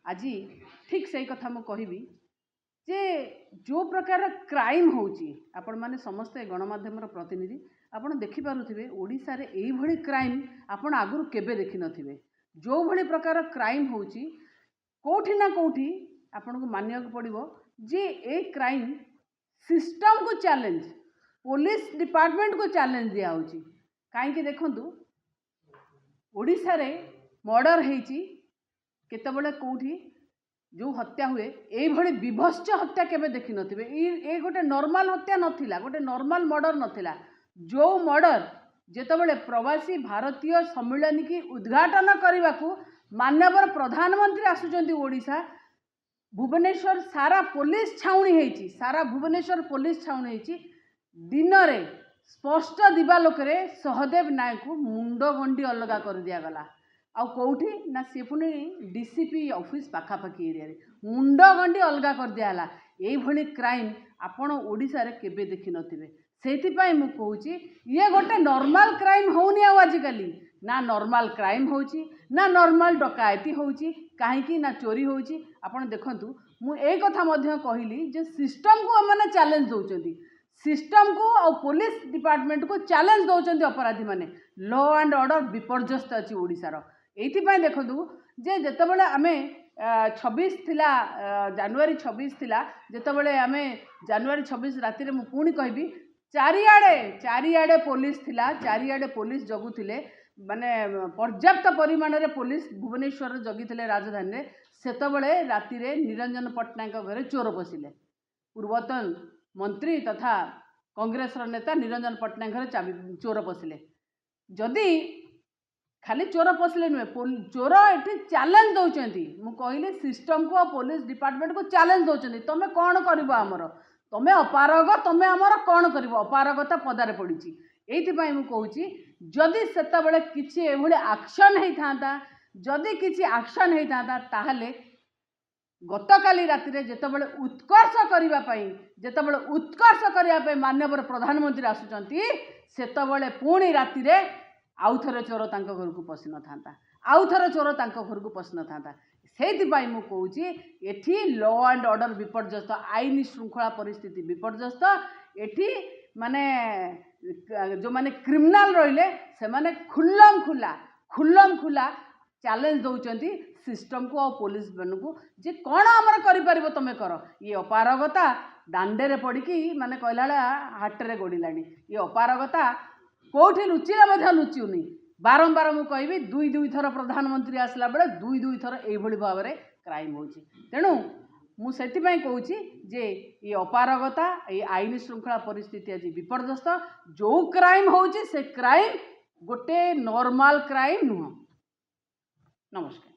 आज ठीक से कथा मु कहबी जे जो प्रकार क्राइम होची आपण माने समस्त गणमाध्यम प्रतिनिधि आपण देखि पारुथिबे ओडिसा रे एई भली क्राइम आपण आगुरु केबे देखि नथिबे। जो भली प्रकार क्राइम होची कोठी ना कोठी आपण को मानिया पड़िबो जे ए क्राइम सिस्टम को चैलेंज पुलिस डिपार्टमेंट को चैलेंज दिया होची। काहे देखंतु ओडिसा रे मर्डर हेची केतबेले कोठी जो हत्या हुए एई भली विभत्स हत्या केबे देखि नथिबे। ए गोटे नॉर्मल हत्या नथिला, गोटे नॉर्मल मर्डर नथिला। जो मर्डर जेतबेले प्रवासी भारतीय सम्मेलन की उद्घाटन करने को माननीय प्रधानमंत्री आसुचंती ओडिशा भुवनेश्वर सारा पुलिस छाउणी हेची, सारा भुवनेश्वर पुलिस छाउणी हेची। दिन रे स्पष्ट दिवालोकरे सहदेव नायक को मुंड गंडी अलगा कर दिया गला। आउ कौटी ना सी पुणी डीसीपी ऑफिस पाखापाखी एरिया रे मुंड गंडी अलगा कर दियाला। एई भली क्राइम आपण ओडिसा रे केबे देखि नथिबे। सेथिपाई मु कहूची ये गोटे नॉर्मल क्राइम होनी आ आजिकली ना नॉर्मल क्राइम होची ना नॉर्मल डकायती होची काहेकि ना चोरी होची। आपण देखंतु मु ए कथा मध्य कहली जे सिस्टम को माने चैलेंज दउचंती, सिस्टम को और पुलिस डिपार्टमेंट को चैलेंज दउचंती अपराधी माने। लॉ एंड ऑर्डर विपर्यस्त अछि ओडिसा रो। एथिपाई देखंतु जे जेतेबेले आमे 26 थिला जनवरी 26 थिला जेतेबेले आमे जनवरी 26 राति रे मु पुणी कहबी चारियाडे पुलिस थिला, चारियाडे पुलिस जगुथिले माने पर्याप्त परिमाण रे पुलिस भुवनेश्वर जगिथिले राजधानी रे। सेतबेले राति रे निरंजन पट्टनायक घरे चोर पसिले। पूर्वतन मंत्री तथा कांग्रेस नेता निरंजन पट्टनायक घरे चोर पसिले। जदि खाली चोर पसिले नुहे चोर एठी चैलेंज दउचंती। मु कहली सिस्टम को पुलिस डिपार्टमेंट को चैलेंज दउचंती तमे कोन करबो हमर तमे अपारग तमे आमर कौन कर अपारगता पदारे पड़ी। ये मुझे कहूँ जदि से किसी एभली एक्शन होता जदि किसी एक्शन होता ताहले गतकाली राति जितेबाला उत्कर्ष करने जितेबाला उत्कर्ष करने माननीय प्रधानमंत्री आसुचंती सेतबेले पुणी राति आउ थे चोर घर को पशि न था, आउ थे चोर घर को पशि न था। से कहूँ एठी लॉ एंड ऑर्डर विपर्यस्त, आईन श्रृंखला परिस्थिति विपर्यस्त। एठी माने जो माने क्रिमिनाल रहिले से माने खुल्लम खुला चैलेंज दौरान सिस्टम को और पुलिस मन को जे कौन आमर कर तुम कर। ये अपारगता दांडे पड़ी माने कहला हाटरे गोड़िला। ये अपारगता कौटी लुचिले लुचुनी। बारंबार मु कहबी दुई थर प्रधानमंत्री आसला बेले दुई थर एभली भाव में क्राइम होची। तेणु मु सेतिपई कहूची जे ये अपारगता ये आईन श्रृंखला परिस्थिति आज विपर्यस्त। जो क्राइम होची से क्राइम गोटे नॉर्मल क्राइम नुह। नमस्कार।